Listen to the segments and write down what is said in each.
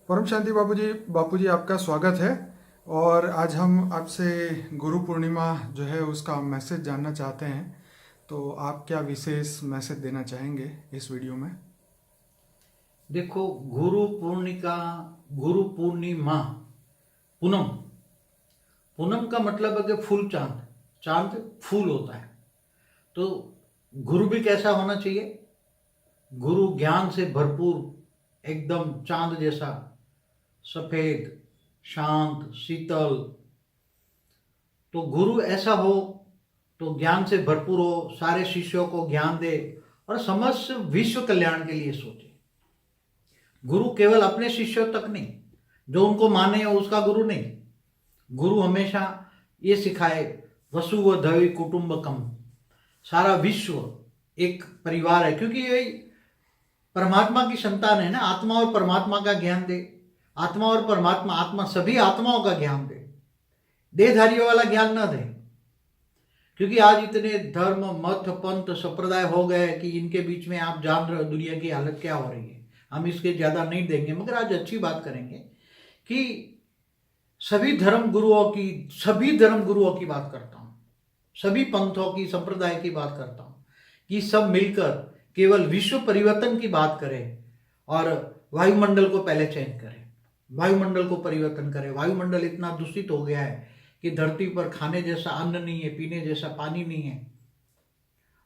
परम शांति बापूजी आपका स्वागत है। और आज हम आपसे गुरु पूर्णिमा जो है उसका मैसेज जानना चाहते हैं। तो आप क्या विशेष मैसेज देना चाहेंगे इस वीडियो में? देखो, गुरु पूर्णिमा, पूनम। पूनम का मतलब है कि फूल चांद। चांद फूल होता है। तो गुरु भी कैसा होना चाहिए? गुरु ज्ञान से भरपूर, एकदम चांद जैसा सफेद, शांत, शीतल। तो गुरु ऐसा हो तो ज्ञान से भरपूर हो, सारे शिष्यों को ज्ञान दे और समस्त विश्व कल्याण के लिए सोचे। गुरु केवल अपने शिष्यों तक नहीं, जो उनको माने उसका गुरु नहीं। गुरु हमेशा ये सिखाए, वसुवधैव कुटुंबकम। सारा विश्व एक परिवार है, क्योंकि ये परमात्मा की संतान है ना। आत्मा और परमात्मा का ज्ञान दे। आत्मा और परमात्मा, आत्मा सभी आत्माओं का ज्ञान दे, देहधारियों वाला ज्ञान न दे। क्योंकि आज इतने धर्म, मत, पंथ, संप्रदाय हो गए कि इनके बीच में आप जान रहे हो दुनिया की हालत क्या हो रही है। हम इसके ज्यादा नहीं देंगे, मगर आज अच्छी बात करेंगे कि सभी धर्म गुरुओं की बात करता हूं, सभी पंथों की, संप्रदाय की बात करता हूं कि सब मिलकर केवल विश्व परिवर्तन की बात करें और वायुमंडल को पहले चेंज करें, वायुमंडल को परिवर्तन करें। वायुमंडल इतना दूषित हो गया है कि धरती पर खाने जैसा अन्न नहीं है, पीने जैसा पानी नहीं है,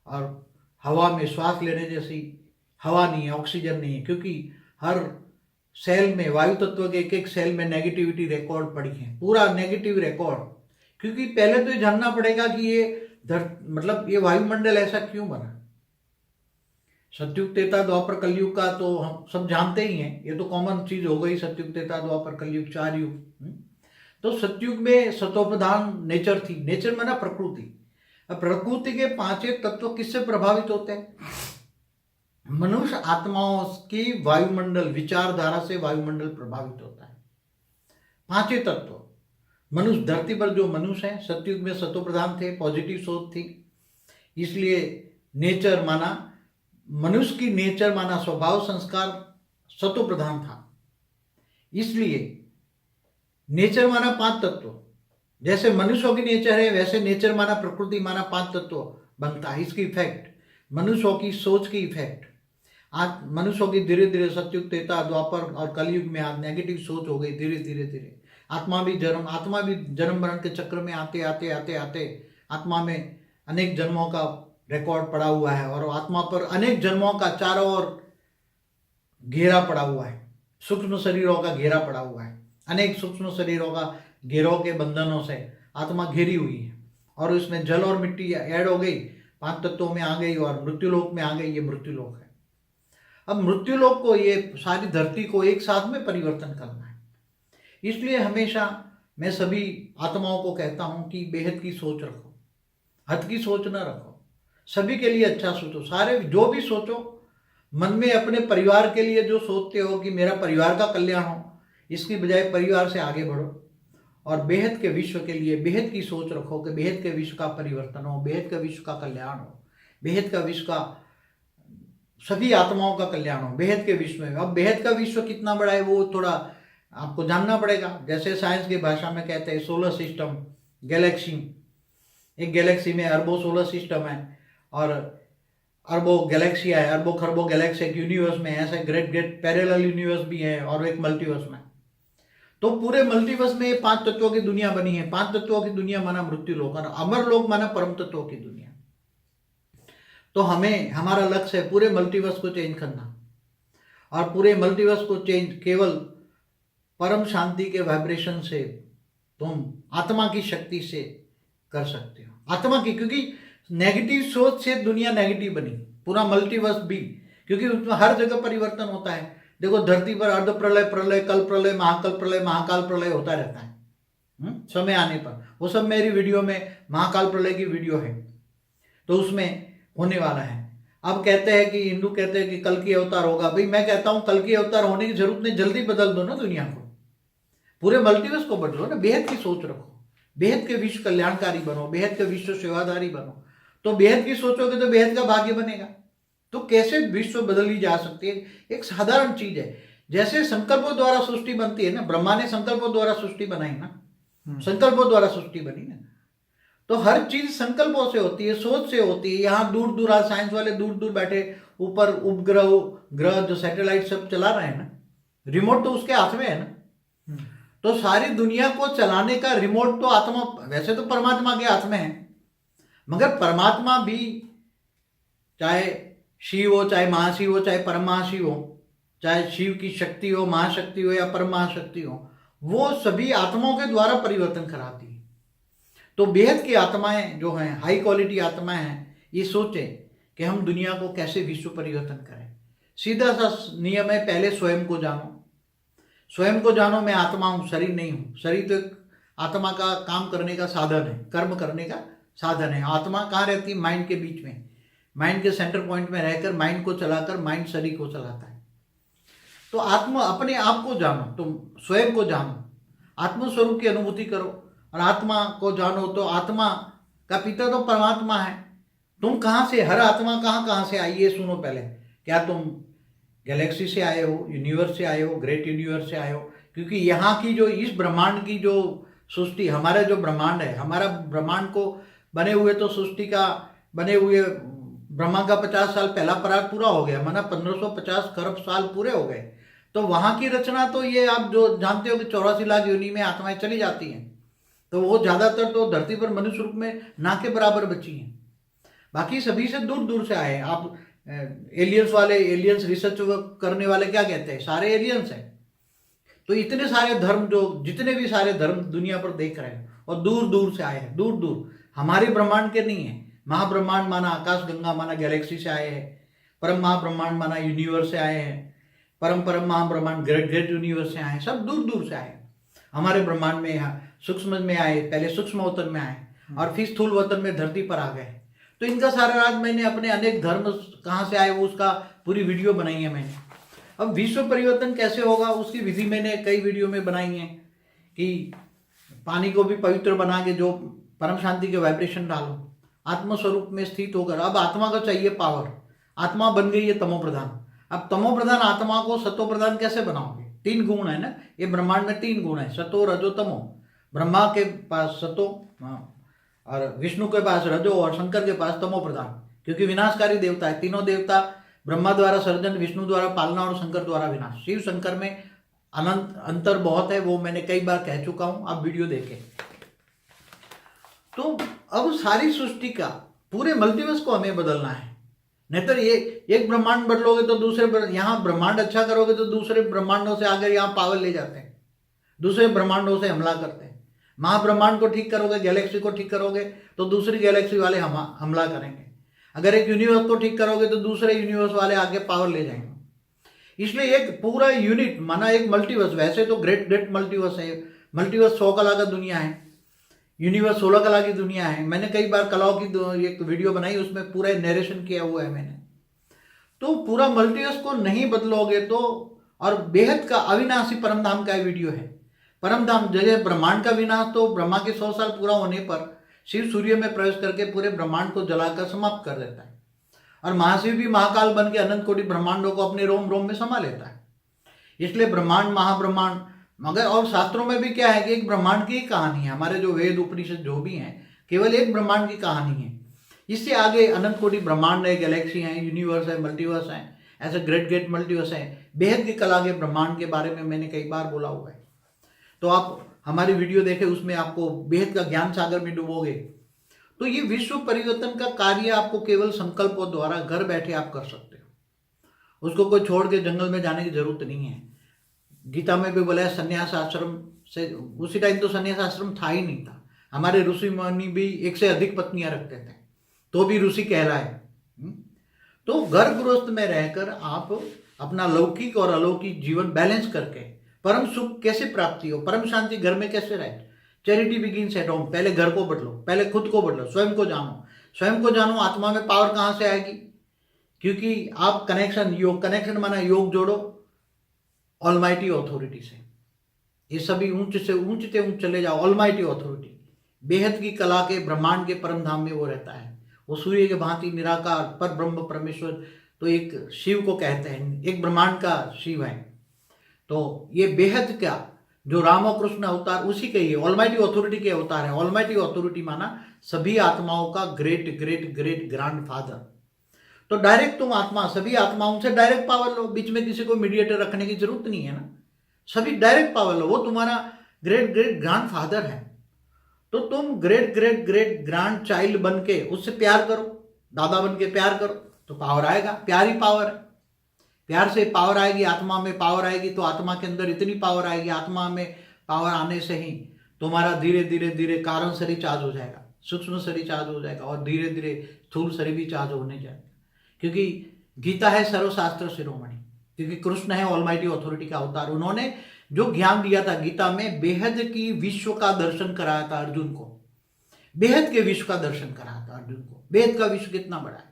और हवा में श्वास लेने जैसी हवा नहीं है, ऑक्सीजन नहीं है। क्योंकि हर सेल में, वायु तत्व के एक एक सेल में नेगेटिविटी रिकॉर्ड पड़ी है, पूरा नेगेटिव रिकॉर्ड। क्योंकि पहले तो ये जानना पड़ेगा कि ये वायुमंडल ऐसा क्यों बना। सतयुग, त्रेता, द्वापर, कलयुग का तो हम सब जानते ही हैं, ये तो कॉमन चीज हो गई। सतयुग, त्रेता, द्वापर, कलयुग, 4 युग। तो सतयुग में सतोप्रधान नेचर थी। नेचर माना प्रकृति। अब प्रकृति के 5 तत्व किससे प्रभावित होते हैं? मनुष्य आत्माओं की वायुमंडल, विचारधारा से वायुमंडल प्रभावित होता है। 5 तत्व। मनुष्य, धरती पर जो मनुष्य हैं, सतयुग में सतोप्रधान थे, पॉजिटिव सोच थी, इसलिए नेचर माना, मनुष्य की नेचर माना स्वभाव संस्कार सतोप्रधान था। इसलिए नेचर माना 5 तत्व। जैसे मनुष्यों की नेचर है, वैसे नेचर माना, प्रकृति माना 5 तत्व बनता है। इसकी इफेक्ट मनुष्यों की सोच की इफेक्ट। आज मनुष्यों की धीरे धीरे सतयुग, त्रेता, द्वापर और कलयुग में आज नेगेटिव सोच हो गई। धीरे धीरे धीरे आत्मा भी जन्म मरण के चक्र में आते आते आते आते आत्मा में अनेक जन्मों का रिकॉर्ड पड़ा हुआ है, और आत्मा पर अनेक जन्मों का चारों ओर घेरा पड़ा हुआ है। सूक्ष्म शरीरों का घेरा पड़ा हुआ है। अनेक सूक्ष्म शरीरों का घेरों के बंधनों से आत्मा घेरी हुई है, और उसमें जल और मिट्टी ऐड हो गई, 5 तत्वों में आ गई और मृत्युलोक में आ गई। ये मृत्युलोक है। अब मृत्युलोक को, ये सारी धरती को एक साथ में परिवर्तन करना है। इसलिए हमेशा मैं सभी आत्माओं को कहता हूं कि बेहद की सोच रखो, हद की सोच न रखो। सभी के लिए अच्छा सोचो। सारे जो भी सोचो, मन में अपने परिवार के लिए जो सोचते हो कि मेरा परिवार का कल्याण हो, इसकी बजाय परिवार से आगे बढ़ो और बेहद के विश्व के लिए बेहद की सोच रखो कि बेहद के विश्व का परिवर्तन हो, बेहद के विश्व का कल्याण हो, बेहद का विश्व का सभी आत्माओं का कल्याण हो, बेहद के विश्व में। अब बेहद का विश्व कितना बड़ा है वो थोड़ा आपको जानना पड़ेगा। जैसे साइंस की भाषा में कहते हैं सोलर सिस्टम, गैलेक्सी। एक गैलेक्सी में अरबों सोलर सिस्टम है और अरबों गैलेक्सी है, अरबों खरबों गैलेक्सी एक यूनिवर्स में। ऐसे ग्रेट ग्रेट पैरेलल यूनिवर्स भी है और एक मल्टीवर्स में। तो पूरे मल्टीवर्स में 5 तत्वों की दुनिया बनी है। 5 तत्वों की दुनिया माना मृत्यु लोक, और अमर लोक माना परम तत्वों की दुनिया। तो हमें, हमारा लक्ष्य है पूरे मल्टीवर्स को चेंज करना, और पूरे मल्टीवर्स को चेंज केवल परम शांति के वाइब्रेशन से, तुम आत्मा की शक्ति से कर सकते हो। आत्मा की, क्योंकि नेगेटिव सोच से दुनिया नेगेटिव बनी, पूरा मल्टीवर्स भी, क्योंकि उसमें हर जगह परिवर्तन होता है। देखो धरती पर अर्ध प्रलय, प्रलय, कल प्रलय, महाकाल प्रलय होता रहता है। समय आने पर वो सब मेरी वीडियो में, महाकाल प्रलय की वीडियो है, तो उसमें होने वाला है। अब कहते हैं कि हिंदू कहते हैं कि कल की अवतार होगा। भाई मैं कहता हूं कल की अवतार होने की जरूरत नहीं, जल्दी बदल दो ना दुनिया को, पूरे मल्टीवर्स को बदलो ना। बेहद की सोच रखो, बेहद के विश्व कल्याणकारी बनो, बेहद के विश्व सेवाधारी बनो। तो बेहद की सोचोगे तो बेहद का भाग्य बनेगा। तो कैसे विश्व बदली जा सकती है? एक साधारण चीज है। जैसे संकल्पों द्वारा सृष्टि बनती है ना, ब्रह्मा ने संकल्पों द्वारा सृष्टि बनाई ना, हम्म। संकल्पों द्वारा सृष्टि बनी ना। तो हर चीज संकल्पों से होती है, सोच से होती है। यहाँ दूर दूर आज साइंस वाले दूर दूर बैठे ऊपर उपग्रह ग्रह जो सैटेलाइट सब चला रहे हैं ना, रिमोट तो उसके हाथ में है ना। तो सारी दुनिया को चलाने का रिमोट तो आत्मा, वैसे तो परमात्मा के हाथ में है, मगर परमात्मा भी चाहे शिव हो, चाहे महाशिव हो, चाहे परम महाशिव हो, चाहे शिव की शक्ति हो, महाशक्ति हो या परम महाशक्ति हो, वो सभी आत्माओं के द्वारा परिवर्तन कराती है। तो बेहद की आत्माएं जो हैं, हाई क्वालिटी आत्माएं हैं, ये सोचे कि हम दुनिया को कैसे विश्व परिवर्तन करें। सीधा सा नियम है, पहले स्वयं को जानो। स्वयं को जानो, मैं आत्मा हूं, शरीर नहीं हूं। शरीर तो एक आत्मा का काम करने का साधन है, कर्म करने का साधन है। आत्मा कहाँ रहती है? माइंड के बीच में, माइंड के सेंटर पॉइंट में रहकर माइंड को चलाकर माइंड शरीर को चलाता है। तो आत्मा, अपने आप को जानो, तुम स्वयं को जानो, आत्मस्वरूप की अनुभूति करो। और आत्मा को जानो तो आत्मा का पिता तो परमात्मा है। तुम कहाँ से, हर आत्मा कहाँ से आई, ये सुनो पहले। क्या तुम गैलेक्सी से आए हो, यूनिवर्स से आए हो, ग्रेट यूनिवर्स से आए हो? क्योंकि यहाँ की जो इस ब्रह्मांड की जो सृष्टि, हमारा जो ब्रह्मांड है, हमारा ब्रह्मांड को बने हुए तो सृष्टि का बने हुए ब्रह्मा का 50 साल पहला पराग पूरा हो गया, माना 1550 खरब साल पूरे हो गए। तो वहां की रचना तो ये आप जो जानते हो कि 84 लाख योनि में आत्माएं चली जाती हैं, तो वो ज्यादातर तो धरती पर मनुष्य रूप में ना के बराबर बची हैं। बाकी सभी से दूर दूर से आए। आप एलियंस वाले, एलियंस रिसर्च करने वाले क्या कहते हैं? सारे एलियंस हैं। तो इतने सारे धर्म, जो जितने भी सारे धर्म दुनिया पर देख रहे हैं, और दूर दूर से आए हैं, दूर दूर, हमारे ब्रह्मांड के नहीं है। महाब्रह्मांड माना आकाश गंगा माना गैलेक्सी से आए हैं, परम महाब्रह्मांड माना यूनिवर्स से आए हैं, परम परम महाब्रह्मांड ग्रेट ग्रेट यूनिवर्स से आए हैं, सब दूर दूर से आए। हमारे ब्रह्मांड में यहाँ सूक्ष्म में आए, पहले सूक्ष्म वतन में आए और फिर स्थूल वतन में धरती पर आ गए। तो इनका सारा राज मैंने अपने अनेक धर्म कहाँ से आए वो उसका पूरी वीडियो बनाई है मैंने। अब विश्व परिवर्तन कैसे होगा उसकी विधि मैंने कई वीडियो में बनाई है, कि पानी को भी पवित्र बना के जो परम शांति के वाइब्रेशन डालो, आत्मस्वरूप में स्थित होकर। अब आत्मा को चाहिए पावर, आत्मा बन गई है तमो प्रधान। अब तमो प्रधान आत्मा को सतो प्रधान कैसे बनाओगे? 3 गुण है ना, ये ब्रह्मांड में 3 गुण है, सतो रजो तमो। ब्रह्मा के पास सतो, और विष्णु के पास रजो, और शंकर के पास तमो प्रधान, क्योंकि विनाशकारी देवता है। तीनों देवता, ब्रह्मा द्वारा सर्जन, विष्णु द्वारा पालना और शंकर द्वारा विनाश। शिव शंकर में अनंत अंतर बहुत है, वो मैंने कई बार कह चुका हूं, आप वीडियो देखें। तो अब सारी सृष्टि का, पूरे मल्टीवर्स को हमें बदलना है। नहीं तो ये एक ब्रह्मांड बदलोगे तो दूसरे, यहाँ ब्रह्मांड अच्छा करोगे तो दूसरे ब्रह्मांडों से आकर यहाँ पावर ले जाते हैं, दूसरे ब्रह्मांडों से हमला करते हैं। महाब्रह्मांड को ठीक करोगे, गैलेक्सी को ठीक करोगे तो दूसरी गैलेक्सी वाले हमला करेंगे। अगर एक यूनिवर्स को ठीक करोगे तो दूसरे यूनिवर्स वाले आगे पावर ले जाएंगे। इसलिए एक पूरा यूनिट माना एक मल्टीवर्स। वैसे तो ग्रेट ग्रेट मल्टीवर्स है, मल्टीवर्स 100 कला का दुनिया है, यूनिवर्स 16 कला की दुनिया है। मैंने कई बार कलाओं की एक वीडियो बनाई, उसमें पूरा नरेशन किया हुआ है मैंने। तो पूरा मल्टीवर्स को नहीं बदलोगे तो, और बेहद का अविनाशी परम धाम का वीडियो है। परम धाम जगह ब्रह्मांड का विनाश तो ब्रह्मा के 100 साल पूरा होने पर शिव सूर्य में प्रवेश करके पूरे ब्रह्मांड को जलाकर समाप्त कर देता है। और महाशिव भी महाकाल बन के अनंत कोटि ब्रह्मांडों को अपने रोम रोम में समा लेता है। इसलिए ब्रह्मांड महाब्रह्मांड, मगर और शास्त्रों में भी क्या है कि एक ब्रह्मांड की कहानी है। हमारे जो वेद उपनिषद जो भी हैं, केवल एक ब्रह्मांड की कहानी है। इससे आगे अनंत कोटि ब्रह्मांड है, गैलेक्सी है, यूनिवर्स है, मल्टीवर्स है, ऐसे ग्रेट ग्रेट मल्टीवर्स है। बेहद की कला के ब्रह्मांड के बारे में मैंने कई बार बोला हुआ है। तो आप हमारी वीडियो देखें, उसमें आपको बेहद का ज्ञान सागर में डूबोगे। तो ये विश्व परिवर्तन का कार्य आपको केवल संकल्पों द्वारा घर बैठे आप कर सकते हो। उसको कोई छोड़ के जंगल में जाने की जरूरत नहीं है। गीता में भी बोला है संन्यास आश्रम से, उसी टाइम तो संन्यास आश्रम था ही नहीं था। हमारे ऋषि मुनि भी 1 से अधिक पत्नियां रखते थे, तो भी ऋषि कहलाए। तो घर गृहस्थ में रहकर आप अपना लौकिक और अलौकिक जीवन बैलेंस करके परम सुख कैसे प्राप्ति हो, परम शांति घर में कैसे रहे। Charity begins at home. पहले घर को बदलो, पहले खुद को बदलो, स्वयं को जानो। स्वयं को जानो, आत्मा में पावर कहां से आएगी? क्योंकि आप कनेक्शन, योग कनेक्शन माना योग जोड़ो ऑलमाइटी अथॉरिटी से। ये सभी ऊंच से ऊंच चले जाओ। ऑलमाइटी अथॉरिटी, बेहद की कला के ब्रह्मांड के परम धाम में वो रहता है। वो सूर्य के भांति निराकार पर ब्रह्म परमेश्वर, तो एक शिव को कहते हैं, एक ब्रह्मांड का शिव है। तो ये बेहद का जो राम और कृष्ण अवतार उसी के ही ऑलमाइटी अथॉरिटी के अवतार है। ऑलमाइटी अथॉरिटी माना सभी आत्माओं का great great great grand father. तो डायरेक्ट तुम आत्मा सभी आत्माओं से डायरेक्ट पावर लो, बीच में किसी को मीडिएटर रखने की जरूरत नहीं है ना, सभी डायरेक्ट पावर लो, वो तुम्हारा ग्रेट ग्रेट ग्रैंड फादर है। तो तुम great great great grand child बन के उससे प्यार करो, दादा बन के प्यार करो तो पावर आएगा। प्यार ही पावर है, प्यार से पावर आएगी, आत्मा में पावर आएगी तो आत्मा के अंदर इतनी पावर आएगी, आत्मा में पावर आने से ही तुम्हारा धीरे धीरे धीरे कारण शरीर चार्ज हो जाएगा, सूक्ष्म शरीर चार्ज हो जाएगा और धीरे धीरे स्थूल शरीर भी चार्ज होने जाएगा। क्योंकि गीता है सर्वशास्त्र शिरोमणि, क्योंकि कृष्ण है ऑलमाइटी अथॉरिटी का अवतार। उन्होंने जो ज्ञान दिया था गीता में, बेहद की विश्व का दर्शन कराया था अर्जुन को, बेहद के विश्व का दर्शन कराया था अर्जुन को। बेहद का विश्व कितना बड़ा है,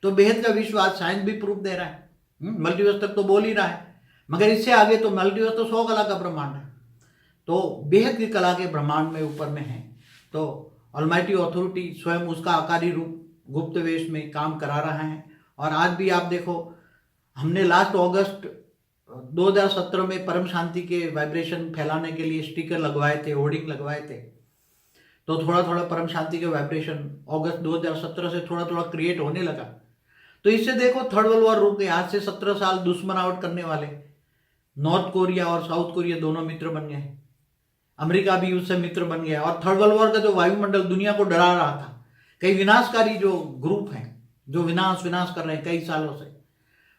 तो बेहद का विश्व आज साइंस भी प्रूफ दे रहा है, मल्टीवर्स तक तो बोल ही रहा है, मगर इससे आगे तो मल्टीवर्स तो 100 कला का ब्रह्मांड है, तो बेहद की कला के ब्रह्मांड में ऊपर में है। तो ऑलमाइटी अथॉरिटी स्वयं उसका आकारी रूप गुप्त वेश में काम करा रहा है। और आज भी आप देखो, हमने लास्ट अगस्त 2017 में परम शांति के वाइब्रेशन फैलाने के लिए स्टिकर लगवाए थे, होर्डिंग लगवाए थे, तो थोड़ा थोड़ा परम शांति के वाइब्रेशन अगस्त 2017 से थोड़ा थोड़ा क्रिएट होने लगा। तो इससे देखो थर्ड वर्ल्ड वॉर रुक गई। आज से 17 साल दुश्मनावट करने वाले नॉर्थ कोरिया और साउथ कोरिया दोनों मित्र बन गए, अमेरिका भी उससे मित्र बन गया। और थर्ड वर्ल्ड वॉर का जो वायुमंडल दुनिया को डरा रहा था, कई विनाशकारी जो ग्रुप हैं जो विनाश कर रहे हैं कई सालों से,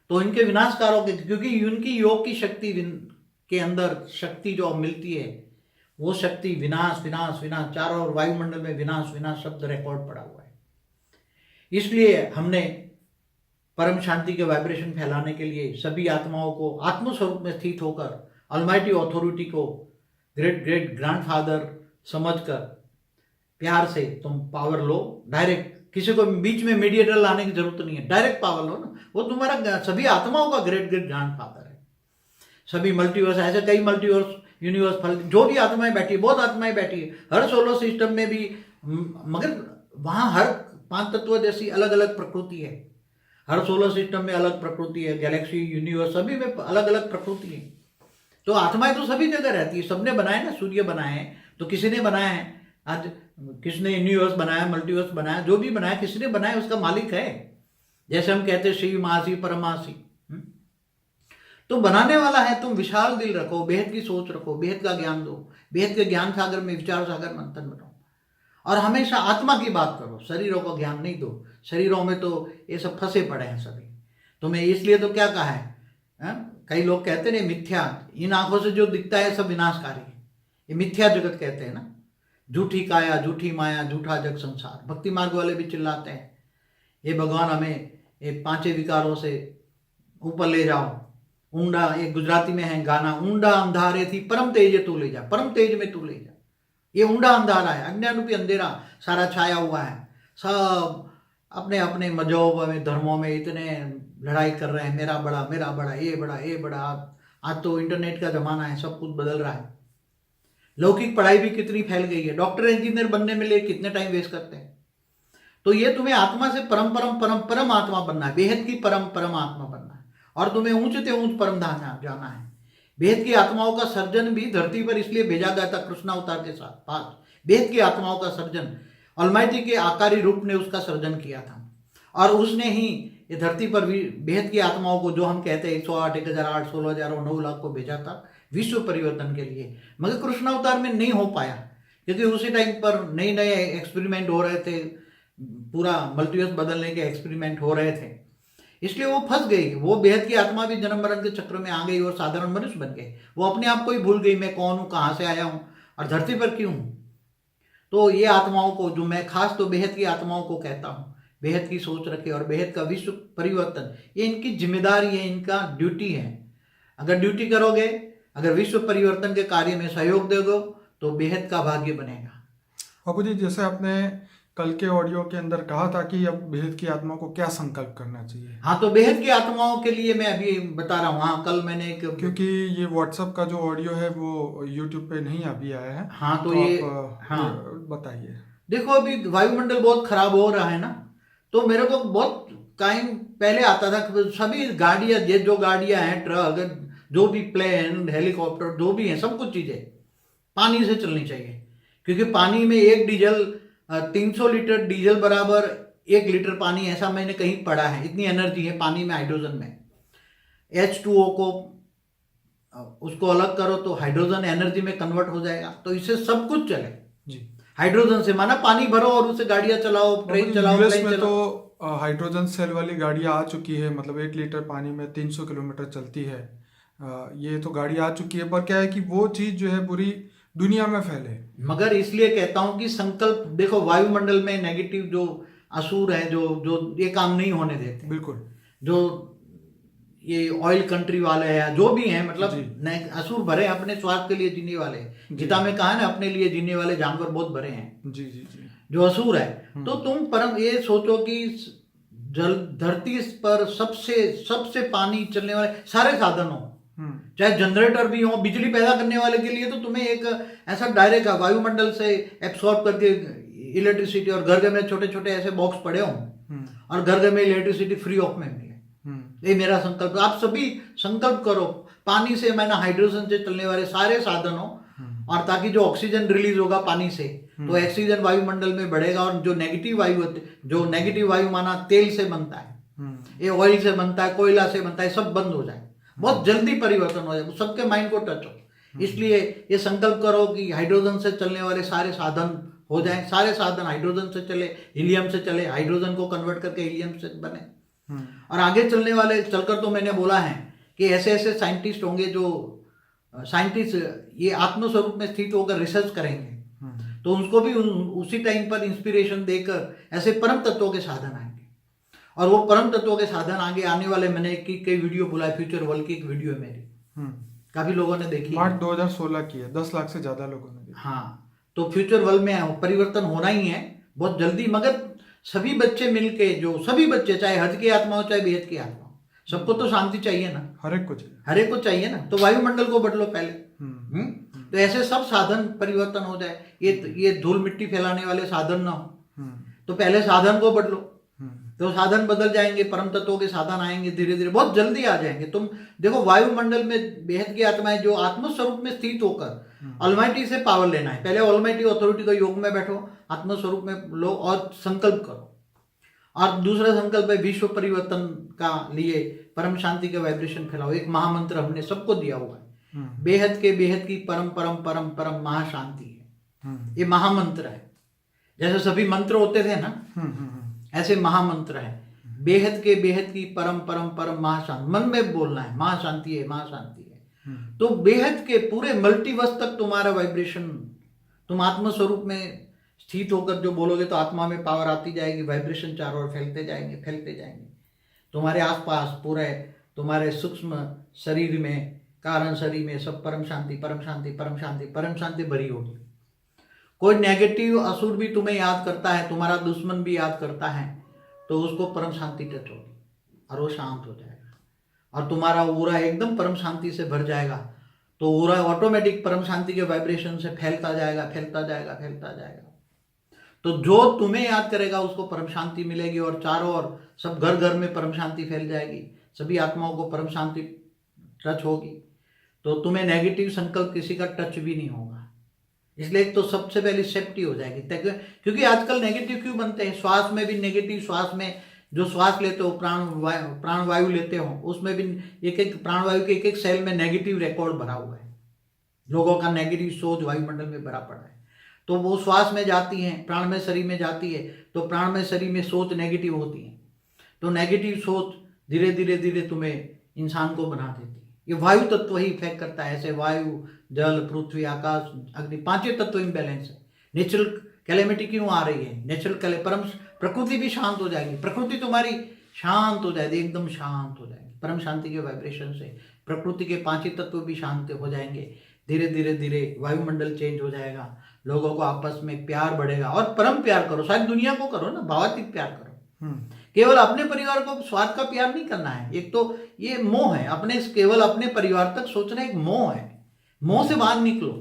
तो इनके विनाशकारों के, क्योंकि उनकी योग की शक्ति के अंदर शक्ति जो मिलती है वो शक्ति विनाश विनाश विनाश, चारों ओर वायुमंडल में विनाश विनाश शब्द रिकॉर्ड पड़ा हुआ है। इसलिए हमने परम शांति के वाइब्रेशन फैलाने के लिए सभी आत्माओं को आत्मस्वरूप में स्थित होकर ऑलमाइटी अथॉरिटी को ग्रेट ग्रेट ग्रैंडफादर समझकर प्यार से तुम पावर लो डायरेक्ट, किसी को बीच में मीडिएटर लाने की जरूरत नहीं है, डायरेक्ट पावर लो ना। वो तुम्हारा सभी आत्माओं का ग्रेट ग्रेट ग्रैंडफादर है। सभी मल्टीवर्स, ऐसे कई मल्टीवर्स यूनिवर्स फल जो भी आत्माएं बैठी है, बहुत आत्माएं बैठी है हर सोलर सिस्टम में भी, मगर वहां हर 5 तत्व जैसी अलग अलग प्रकृति है। हर सोलर सिस्टम में अलग प्रकृति है, गैलेक्सी यूनिवर्स सभी में अलग अलग प्रकृति है। तो आत्माएं तो सभी जगह रहती है, सबने बनाए ना, सूर्य बनाए हैं तो किसी ने बनाया है, आज किसने यूनिवर्स बनाया, मल्टीवर्स बनाया, जो भी बनाया किसी ने बनाया, उसका मालिक है। जैसे हम कहते हैं शिव मासी परमासी, तो बनाने वाला है। तुम विशाल दिल रखो, बेहद की सोच रखो, बेहद का ज्ञान दो, बेहद के ज्ञान सागर में विचार सागर मंथन बनाओ और हमेशा आत्मा की बात करो, शरीरों को ज्ञान नहीं दो। शरीरों में तो ये सब फंसे पड़े हैं सभी। तुम्हें इसलिए तो क्या कहा है, कई लोग कहते हैं मिथ्या, इन आंखों से जो दिखता है सब विनाशकारी है, ये मिथ्या जगत कहते हैं ना। झूठी काया, झूठी माया, झूठा जग संसार। भक्ति मार्ग वाले भी चिल्लाते हैं, ये भगवान हमें ये 5 विकारों से ऊपर ले जाओ। ऊंडा, एक गुजराती में है गाना, ऊंडा अंधारे थी परम तेज तू ले जा, परम तेज में तू ले जा। ये ऊंडा अंधारा है, अज्ञान रूपी अंधेरा सारा छाया हुआ है। सब अपने अपने मजहब में, धर्मों में इतने लड़ाई कर रहे हैं, मेरा बड़ा, ये बड़ा, ये बड़ा। आज तो इंटरनेट का जमाना है, सब कुछ बदल रहा है। लौकिक पढ़ाई भी कितनी फैल गई है, डॉक्टर इंजीनियर बनने में लिए कितने टाइम वेस्ट करते हैं। तो ये तुम्हें आत्मा से परम परम परम परम आत्मा बनना है, बेहद की परम परम आत्मा बनना है और तुम्हें ऊंचे से ऊंच परम धाम जाना है। बेहद की आत्माओं का सर्जन भी धरती पर इसलिए भेजा गया था कृष्णावतार के साथ पास। बेहद की आत्माओं का सर्जन ऑलमाइटी के आकारी रूप ने उसका सर्जन किया था और उसने ही ये धरती पर भी बेहद की आत्माओं को, जो हम कहते हैं 108, 1008, 16,000 और 9 लाख को भेजा था विश्व परिवर्तन के लिए। मगर कृष्णावतार में नहीं हो पाया क्योंकि उसी टाइम पर नए नए एक्सपेरिमेंट हो रहे थे, पूरा मल्टीवर्स बदलने के एक्सपेरिमेंट हो रहे थे, इसलिए वो फंस गई। वो बेहद की आत्मा भी जन्म मरण के चक्र में आ गई और साधारण मनुष्य बन गए। वो अपने आप को ही भूल गई, मैं कौन हूँ, कहाँ से आया हूँ और धरती पर क्यों हूँ। तो ये आत्माओं को, जो मैं खास तो बेहद की आत्माओं को कहता हूँ, बेहद की सोच रखे और बेहद का विश्व परिवर्तन, ये इनकी जिम्मेदारी है, इनका ड्यूटी है। अगर ड्यूटी करोगे, अगर विश्व परिवर्तन के कार्य में सहयोग दोगे तो बेहद का भाग्य बनेगा। बापू जी, जैसे आपने कल के ऑडियो के अंदर कहा था कि अब बेहद की आत्मा को क्या संकल्प करना चाहिए। हाँ, तो बेहद की आत्माओं के लिए मैं अभी बता रहा हूँ। हाँ, कल मैंने क्योंकि ये व्हाट्सएप का जो ऑडियो है वो यूट्यूब पे नहीं अभी आया है। हाँ, तो ये हाँ बताइए। देखो, अभी वायुमंडल बहुत खराब हो रहा है ना, तो मेरे को बहुत टाइम पहले आता था कि सभी गाड़ियाँ, जो गाड़ियाँ हैं, ट्रक, जो भी प्लेन, हेलीकॉप्टर, जो भी है, सब कुछ चीजें पानी से चलनी चाहिए। क्योंकि पानी में एक डीजल 300 लीटर डीजल बराबर 1 लीटर पानी, ऐसा मैंने कहीं पढ़ा है। इतनी एनर्जी है पानी में, हाइड्रोजन में। H2O को उसको अलग करो तो हाइड्रोजन एनर्जी में कन्वर्ट हो जाएगा, तो इससे सब कुछ चले जी। हाइड्रोजन से। माना पानी भरो और उससे गाड़ियां चलाओ, ट्रेन चलाओ, यूएस प्लेन में चलाओ। तो हाइड्रोजन सेल वाली गाड़ियां आ चुकी है, मतलब 1 लीटर पानी में 300 किलोमीटर चलती है। ये तो गाड़ी आ चुकी है, पर क्या है कि वो चीज जो है पूरी दुनिया में फैले। मगर इसलिए कहता हूं कि संकल्प देखो, वायुमंडल में नेगेटिव जो असुर है, जो जो ये काम नहीं होने देते, बिल्कुल। जो ये ऑयल कंट्री वाले हैं, जो भी हैं, मतलब जी। असुर भरे हैं, अपने स्वार्थ के लिए जीने वाले। गीता में कहा है ना, अपने लिए जीने वाले जानवर बहुत भरे हैं। जी जी जी। जो असुर है, तो तुम परम ये सोचो कि जल धरती पर सबसे पानी चलने वाले सारे साधन हो, चाहे जनरेटर भी हो, बिजली पैदा करने वाले के लिए, तो तुम्हें एक ऐसा डायरेक्ट वायुमंडल से एब्सॉर्ब करके इलेक्ट्रिसिटी, और घर घर में छोटे छोटे ऐसे बॉक्स पड़े हो, और घर घर में इलेक्ट्रिसिटी फ्री ऑफ में मिले। ये मेरा संकल्प। आप सभी संकल्प करो, पानी से, मैंने हाइड्रोजन से चलने वाले सारे साधन हो, और ताकि जो ऑक्सीजन रिलीज होगा पानी से, तो ऑक्सीजन वायुमंडल में बढ़ेगा, और जो नेगेटिव वायु माना तेल से बनता है, ये ऑयल से बनता है, कोयला से बनता है, सब बंद हो जाए, बहुत जल्दी परिवर्तन हो जाए, सबके माइंड को टच हो। इसलिए ये संकल्प करो कि हाइड्रोजन से चलने वाले सारे साधन हो जाएं, सारे साधन हाइड्रोजन से चले, हीलियम से चले, हाइड्रोजन को कन्वर्ट करके हीलियम से बने। और आगे चलने वाले, चलकर तो मैंने बोला है कि ऐसे ऐसे साइंटिस्ट होंगे, जो साइंटिस्ट ये आत्मस्वरूप में स्थित होकर रिसर्च करेंगे, तो उनको भी उसी टाइम पर इंस्पिरेशन देकर ऐसे परम तत्वों के साधन आएंगे। और वो परम तत्वों के साधन आगे आने वाले, मैंने कई वीडियो बोला है, फ्यूचर वर्ल्ड की एक वीडियो है मेरी, काफी लोगों ने देखी, मार्च 2016 की है, 10 लाख से ज्यादा लोगों ने देखी। हाँ, तो फ्यूचर वर्ल्ड में परिवर्तन होना ही है बहुत जल्दी। मगर सभी बच्चे मिलके, जो सभी बच्चे, चाहे हज की आत्मा हो चाहे बेहद की आत्मा हो, सबको तो शांति चाहिए ना, हर एक को चाहिए ना। तो वायुमंडल को बदलो पहले। तो ऐसे सब साधन परिवर्तन हो जाए, ये धूल मिट्टी फैलाने वाले साधन ना हो, तो पहले साधन को बदलो, तो साधन बदल जाएंगे, परम तत्वों के साधन आएंगे, धीरे धीरे बहुत जल्दी आ जाएंगे। तुम देखो, वायुमंडल में बेहद की आत्माएं जो आत्मस्वरूप में स्थित होकर ऑलमाइटी से पावर लेना है, पहले ऑलमाइटी अथॉरिटी को योग में बैठो, आत्मस्वरूप में लो और संकल्प करो। और दूसरा संकल्प है विश्व परिवर्तन का लिए परम शांति के वाइब्रेशन फैलाओ। एक महामंत्र हमने सबको दिया हुआ है, बेहद की परम परम परम परम महाशांति है। ये महामंत्र है। जैसे सभी मंत्र होते थे ना, ऐसे महामंत्र है, बेहद की परम परम परम महाशांति। मन में बोलना है, महाशांति है, महाशांति है। तो बेहद के पूरे मल्टीवर्स तक तुम्हारा वाइब्रेशन, तुम आत्मस्वरूप में स्थित होकर जो बोलोगे, तो आत्मा में पावर आती जाएगी, वाइब्रेशन चारों ओर फैलते जाएंगे। तुम्हारे आसपास पूरे तुम्हारे सूक्ष्म शरीर में, कारण शरीर में सब परम शांति परम शांति परम शांति परम शांति भरी होगी। कोई नेगेटिव असुर भी तुम्हें याद करता है, तुम्हारा दुश्मन भी याद करता है, तो उसको परम शांति टच होगी और वो शांत हो जाएगा, और तुम्हारा ऑरा एकदम परम शांति से भर जाएगा। तो ऑरा ऑटोमेटिक परम शांति के वाइब्रेशन से फैलता जाएगा। तो जो तुम्हें याद करेगा उसको परम शांति मिलेगी, और चारों ओर सब घर घर में परम शांति फैल जाएगी, सभी आत्माओं को परम शांति टच होगी। तो तुम्हें नेगेटिव संकल्प किसी का टच भी नहीं होगा। इसलिए एक तो सबसे पहले सेफ्टी हो जाएगी, क्योंकि आजकल नेगेटिव क्यों बनते हैं, श्वास में भी नेगेटिव, श्वास में जो श्वास लेते हो, प्राणवायु लेते हो, उसमें भी एक प्राणवायु के एक सेल में नेगेटिव रिकॉर्ड भरा हुआ है। लोगों का नेगेटिव सोच वायुमंडल में भरा पड़ा है, तो वो श्वास में जाती है, प्राण में शरीर में जाती है, तो प्राण में शरीर में सोच नेगेटिव होती है। तो नेगेटिव सोच धीरे धीरे तुम्हें इंसान को बना देती है। ये वायु तत्व ही इफेक्ट करता है। ऐसे वायु, जल, पृथ्वी, आकाश, अग्नि, पांचों तत्व इम्बैलेंस है। नेचुरल कैलेमिटी क्यों आ रही है? नेचुरल परम प्रकृति भी शांत हो जाएगी, प्रकृति तुम्हारी शांत हो जाएगी, एकदम शांत हो जाएगी परम शांति के वाइब्रेशन से। प्रकृति के पांचों तत्व भी शांत हो जाएंगे। धीरे धीरे वायुमंडल चेंज हो जाएगा, लोगों को आपस में प्यार बढ़ेगा। और परम प्यार करो, सारी दुनिया को करो ना, भावात्मिक प्यार करो। केवल अपने परिवार को स्वार्थ का प्यार नहीं करना है। एक तो ये मोह है, केवल अपने परिवार तक सोचना एक मोह है। मोह से बाहर निकलो।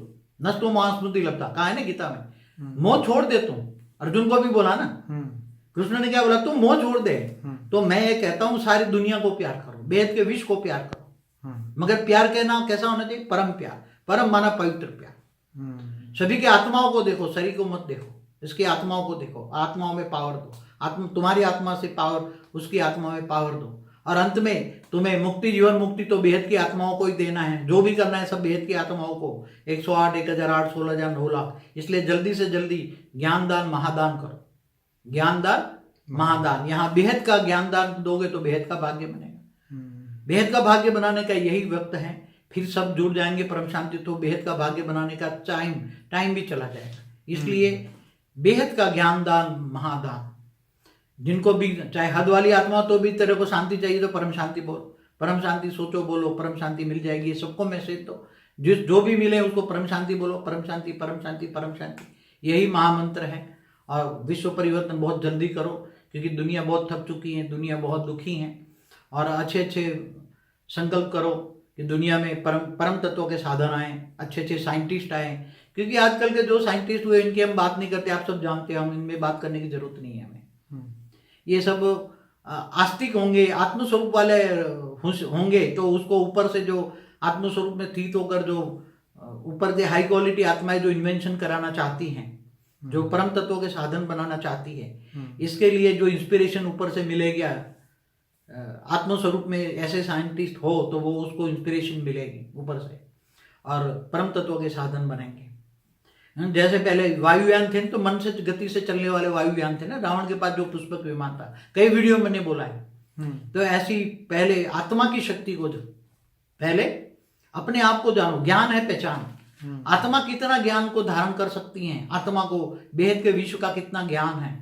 नष्टो महास्मृति लब्धा कहा है ना गीता में, मोह छोड़ दे तुम। अर्जुन को भी बोला ना, कृष्ण ने क्या बोला, तुम मोह छोड़ दे। तो मैं ये कहता हूं सारी दुनिया को प्यार करो, वेद के विश्व को प्यार करो। मगर प्यार कहना कैसा होना चाहिए? परम प्यार। परम माना पवित्र प्यार। सभी की आत्माओं को देखो, शरीर को मत देखो, इसकी आत्माओं को देखो, आत्माओं में पावर दो, तुम्हारी आत्मा से पावर उसकी आत्मा में पावर दो, और अंत में तुम्हें मुक्ति, जीवन मुक्ति तो बेहद की आत्माओं को ही देना है। जो भी करना है सब बेहद की आत्माओं को, 108, 1008, 16,000, 9 लाख। इसलिए जल्दी से जल्दी ज्ञान दान महादान करो, ज्ञान दान महादान। यहाँ बेहद का ज्ञान दान दोगे तो बेहद का भाग्य बनेगा। बेहद का भाग्य बनाने का यही वक्त है, फिर सब जुड़ जाएंगे परम शांति, तो बेहद का भाग्य बनाने का टाइम भी चला जाएगा। इसलिए बेहद का ज्ञान दान महादान। जिनको भी चाहे हद वाली आत्मा तो भी तेरे को शांति चाहिए तो परम शांति बोल, परम शांति सोचो, बोलो, परम शांति मिल जाएगी। ये सबको मैसेज दो, जो भी मिले उसको परम शांति बोलो, परम शांति, परम शांति, परम शांति। यही महामंत्र है। और विश्व परिवर्तन बहुत जल्दी करो, क्योंकि दुनिया बहुत थक चुकी है, दुनिया बहुत दुखी है। और अच्छे अच्छे संकल्प करो कि दुनिया में परम तत्वों के साधन आए, अच्छे अच्छे साइंटिस्ट आए। क्योंकि आजकल के जो साइंटिस्ट हुए इनकी हम बात नहीं करते, आप सब जानते हैं, हम इनमें बात करने की जरूरत नहीं है हमें। ये सब आस्तिक होंगे, आत्मस्वरूप वाले होंगे, तो उसको ऊपर से जो आत्मस्वरूप में स्थित होकर जो ऊपर से हाई क्वालिटी आत्माएं जो इन्वेंशन कराना चाहती हैं, जो परम तत्वों के साधन बनाना चाहती है, इसके लिए जो इंस्पिरेशन ऊपर से मिलेगी, आत्मस्वरूप में ऐसे साइंटिस्ट हो तो वो उसको इंस्पिरेशन मिलेगी ऊपर से, और परम तत्वों के साधन बनेंगे। जैसे पहले वायुयान थे तो मन से गति से चलने वाले वायुयान थे ना, रावण के पास जो पुष्पक विमान था, कई वीडियो मैंने बोला है। तो ऐसी पहले आत्मा की शक्ति को, जो पहले अपने आप को जानो, ज्ञान है पहचान। आत्मा कितना ज्ञान को धारण कर सकती है, आत्मा को बेहद के विश्व का कितना ज्ञान है,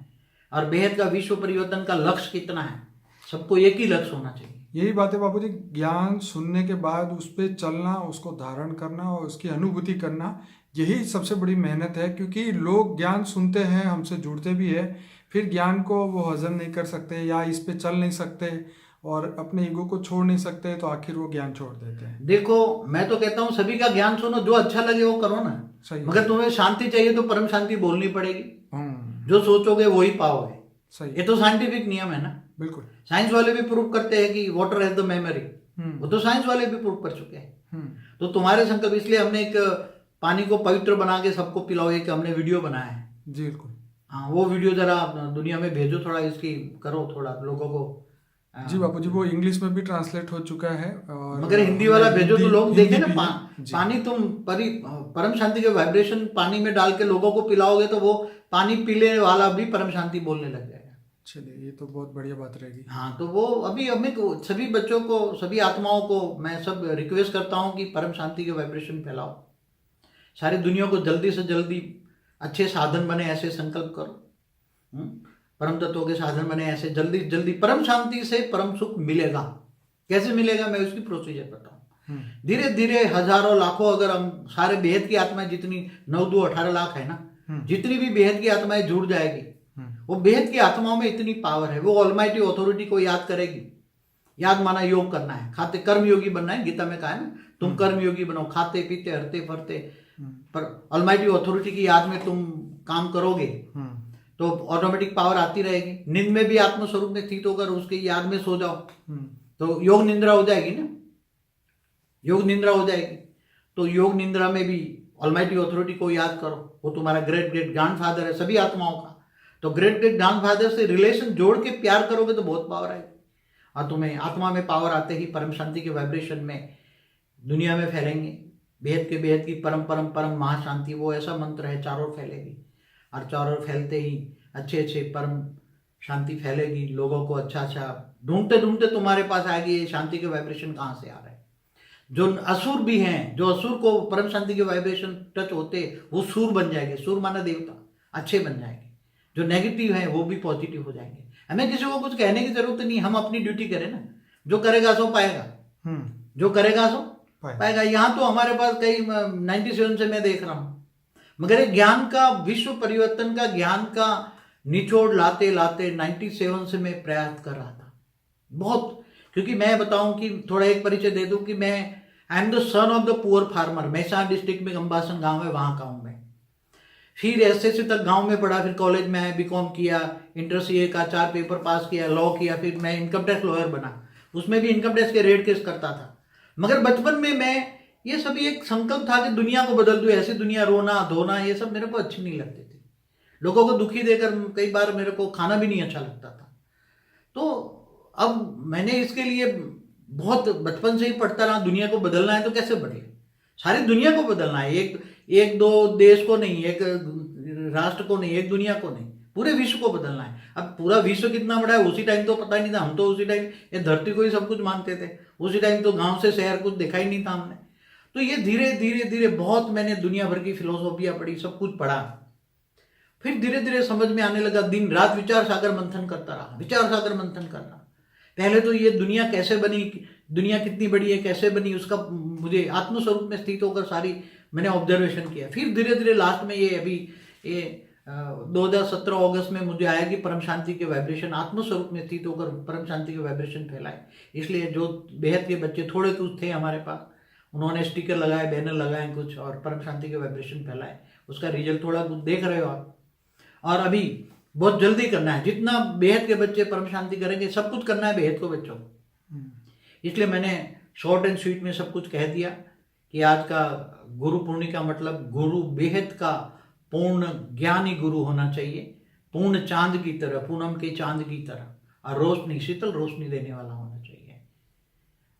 और बेहद का विश्व परिवर्तन का लक्ष्य कितना है। सबको एक ही लक्ष्य होना चाहिए। यही बात है बाबूजी, ज्ञान सुनने के बाद उस पर चलना, उसको धारण करना और उसकी अनुभूति करना, यही सबसे बड़ी मेहनत है। क्योंकि लोग ज्ञान सुनते हैं, हमसे जुड़ते भी है, फिर ज्ञान को वो हजम नहीं कर सकते या इस पे चल नहीं सकते और अपने ईगो को छोड़ नहीं सकते, तो आखिर वो ज्ञान छोड़ देते हैं। देखो, मैं तो कहता हूँ सभी का ज्ञान सुनो, जो अच्छा लगे वो करो ना। सही। मगर तुम्हें शांति चाहिए तो परम शांति बोलनी पड़ेगी। जो सोचोगे वही पाओगे। सही। ये तो साइंटिफिक नियम है ना। बिल्कुल। साइंस वाले भी प्रूव करते हैं कि वाटर हैज द मेमोरी, वो तो साइंस वाले भी प्रूव कर चुके हैं। तो तुम्हारे संकल्प, इसलिए हमने एक पानी को पवित्र बना के सबको पिलाओ, एक हमने वीडियो बनाया है। जी बिल्कुल। हाँ, वो वीडियो जरा दुनिया में भेजो, थोड़ा इसकी करो, थोड़ा लोगों को। जी बापूजी, वो इंग्लिश में भी ट्रांसलेट हो चुका है, और मगर हिंदी वाला भेजो तो लोग देखें ना। पानी तुम परम शांति के वाइब्रेशन पानी में डाल के लोगों को पिलाओगे तो वो पानी पीने वाला भी परम शांति बोलने लग जाएगा। चलिए, ये तो बहुत बढ़िया बात रहेगी। हाँ, तो वो अभी हमें सभी बच्चों को, सभी आत्माओं को मैं सब रिक्वेस्ट करता हूँ कि परम शांति के वाइब्रेशन फैलाओ, सारी दुनिया को जल्दी से जल्दी अच्छे साधन बने, ऐसे संकल्प करो। परम तत्वों के साधन बने, ऐसे जल्दी जल्दी परम शांति से परम सुख मिलेगा। कैसे मिलेगा, मैं उसकी प्रोसीजर बताऊँ। धीरे धीरे हजारों लाखों, अगर हम सारे बेहद की आत्माएं जितनी 9 2 18 लाख है ना, जितनी भी बेहद की आत्माएं जुड़ जाएगी, वो बेहद की आत्माओं में इतनी पावर है, वो ऑलमाइटी अथॉरिटी को याद करेगी। याद माना योग करना है, खाते कर्म योगी बनना है। गीता में कहा है ना, तुम कर्म योगी बनो, खाते पीते हरते फरते, पर ऑलमाइटी अथॉरिटी की याद में तुम काम करोगे तो ऑटोमेटिक पावर आती रहेगी। नींद में भी आत्मस्वरूप में स्थित होकर उसकी याद में सो जाओ तो योग निंद्रा हो जाएगी ना, योग निंद्रा हो जाएगी। तो योग निंद्रा में भी ऑलमाइटी अथॉरिटी को याद करो, वो तुम्हारा ग्रेट ग्रेट ग्रैंडफादर है सभी आत्माओं का। तो ग्रेट ग्रेट ग्रैंडफादर से रिलेशन जोड़ के प्यार करोगे तो बहुत पावर आएगी, और तुम्हें आत्मा में पावर आते ही परम शांति के वाइब्रेशन में दुनिया में फैलेंगे। बेहद की परम परम परम महाशांति, वो ऐसा मंत्र है, चारों ओर फैलेगी, और चारों ओर फैलते ही अच्छे अच्छे परम शांति फैलेगी। लोगों को अच्छा अच्छा ढूंढते ढूंढते तुम्हारे पास आएगी, ये शांति के वाइब्रेशन कहाँ से आ रहे हैं। जो असुर भी हैं, जो असुर को परम शांति के वाइब्रेशन टच होते, वो सूर बन जाएंगे। सूर माना देवता, अच्छे बन जाएंगे। जो नेगेटिव है वो भी पॉजिटिव हो जाएंगे। हमें किसी को कुछ कहने की जरूरत नहीं, हम अपनी ड्यूटी करें ना। जो करेगा सो पाएगा, जो करेगा सो पाएगा। यहाँ तो हमारे पास कई 97 से मैं देख रहा हूँ, मगर ज्ञान का, विश्व परिवर्तन का ज्ञान का निचोड़ लाते लाते 97 से मैं प्रयास कर रहा था बहुत। क्योंकि मैं बताऊं कि थोड़ा एक परिचय दे दूं कि मैं I am the son of the poor farmer. Mehsana district में गंबासन गांव है, वहां का हूं मैं। फिर एसएससी तक गांव में पढ़ा, फिर कॉलेज में आया, बीकॉम किया, इंटर सीए का 4 पेपर पास किया, लॉ किया, फिर मैं इनकम टैक्स लॉयर बना। उसमें भी इनकम टैक्स के रेड केस करता था। मगर बचपन में मैं ये सभी एक संकल्प था कि दुनिया को बदल दूं, ऐसी दुनिया, रोना धोना ये सब मेरे को अच्छी नहीं लगती थी। लोगों को दुखी देकर कई बार मेरे को खाना भी नहीं अच्छा लगता था। तो अब मैंने इसके लिए बहुत बचपन से ही पढ़ता रहा, दुनिया को बदलना है तो कैसे बदले, सारी दुनिया को बदलना है, एक दो देश को नहीं, एक राष्ट्र को नहीं, एक दुनिया को नहीं, पूरे विश्व को बदलना है। अब पूरा विश्व कितना बड़ा है उसी टाइम तो पता ही नहीं था, हम तो उसी टाइम ये धरती को ही सब कुछ मानते थे, उसी टाइम तो गांव से शहर कुछ देखा ही नहीं था हमने। तो ये धीरे धीरे धीरे बहुत मैंने दुनिया भर की फिलोसॉफियाँ पढ़ी, सब कुछ पढ़ा, फिर धीरे धीरे समझ में आने लगा, दिन रात विचार सागर मंथन करता रहा, विचार सागर मंथन करना। पहले तो ये दुनिया कैसे बनी, दुनिया कितनी बड़ी है, कैसे बनी, उसका मुझे आत्मस्वरूप में स्थित होकर सारी मैंने ऑब्जर्वेशन किया। फिर धीरे धीरे लास्ट में ये अभी ये 2017 अगस्त में मुझे आया कि परम शांति के वाइब्रेशन आत्मस्वरूप में स्थित होकर परम शांति के वाइब्रेशन फैलाए। इसलिए जो बेहद के बच्चे थोड़े कुछ थे हमारे पास, उन्होंने स्टिकर लगाए, बैनर लगाए कुछ, और परम शांति के वाइब्रेशन फैलाए। उसका रिजल्ट थोड़ा कुछ देख रहे हो आप। और अभी बहुत जल्दी करना है, जितना बेहद के बच्चे परम शांति करेंगे सब कुछ करना है बेहद को बच्चों को। इसलिए मैंने शॉर्ट एंड स्वीट में सब कुछ कह दिया कि आज का गुरु पूर्णिमा का मतलब गुरु बेहद का पूर्ण ज्ञानी गुरु होना चाहिए, पूर्ण चांद की तरह, पूनम के चांद की तरह, और रोशनी, शीतल रोशनी देने वाला होना चाहिए।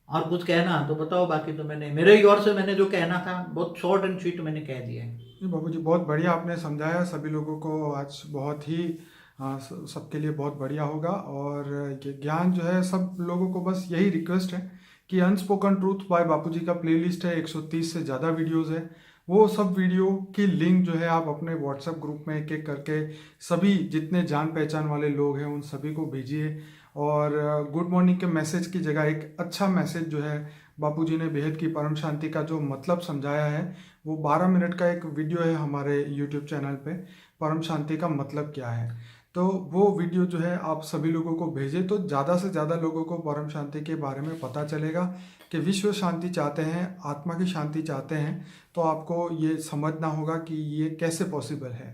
और कुछ कहना तो बताओ, बाकी तो मैंने मेरे ही ओर से मैंने जो कहना था बहुत शॉर्ट एंड स्वीट मैंने कह दिया है। बाबू जी बहुत बढ़िया आपने समझाया सभी लोगों को, आज बहुत ही सबके लिए बहुत बढ़िया होगा। और ये ज्ञान जो है सब लोगों को, बस यही रिक्वेस्ट है कि अनस्पोकन ट्रूथ बाय बापू जी का प्लेलिस्ट है, 130 से ज़्यादा वीडियोस है, वो सब वीडियो की लिंक जो है आप अपने व्हाट्सएप ग्रुप में एक एक करके सभी जितने जान पहचान वाले लोग हैं उन सभी को भेजिए। और गुड मॉर्निंग के मैसेज की जगह एक अच्छा मैसेज जो है बापू जी ने बेहद की परम शांति का जो मतलब समझाया है, वो 12 मिनट का एक वीडियो है हमारे यूट्यूब चैनल पे, परम शांति का मतलब क्या है। तो वो वीडियो जो है आप सभी लोगों को भेजें तो ज़्यादा से ज़्यादा लोगों को परम शांति के बारे में पता चलेगा कि विश्व शांति चाहते हैं, आत्मा की शांति चाहते हैं, तो आपको ये समझना होगा कि ये कैसे पॉसिबल है।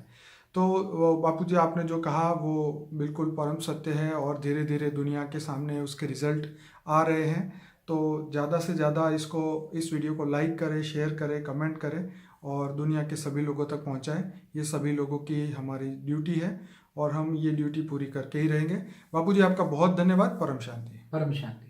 तो बापू जी आपने जो कहा वो बिल्कुल परम सत्य है और धीरे धीरे दुनिया के सामने उसके रिजल्ट आ रहे हैं। तो ज़्यादा से ज़्यादा इस वीडियो को लाइक करें, शेयर करें, कमेंट करें और दुनिया के सभी लोगों तक पहुंचाएं। ये सभी लोगों की हमारी ड्यूटी है और हम ये ड्यूटी पूरी करके ही रहेंगे। बापू जी आपका बहुत धन्यवाद। परम शांति। परम शांति।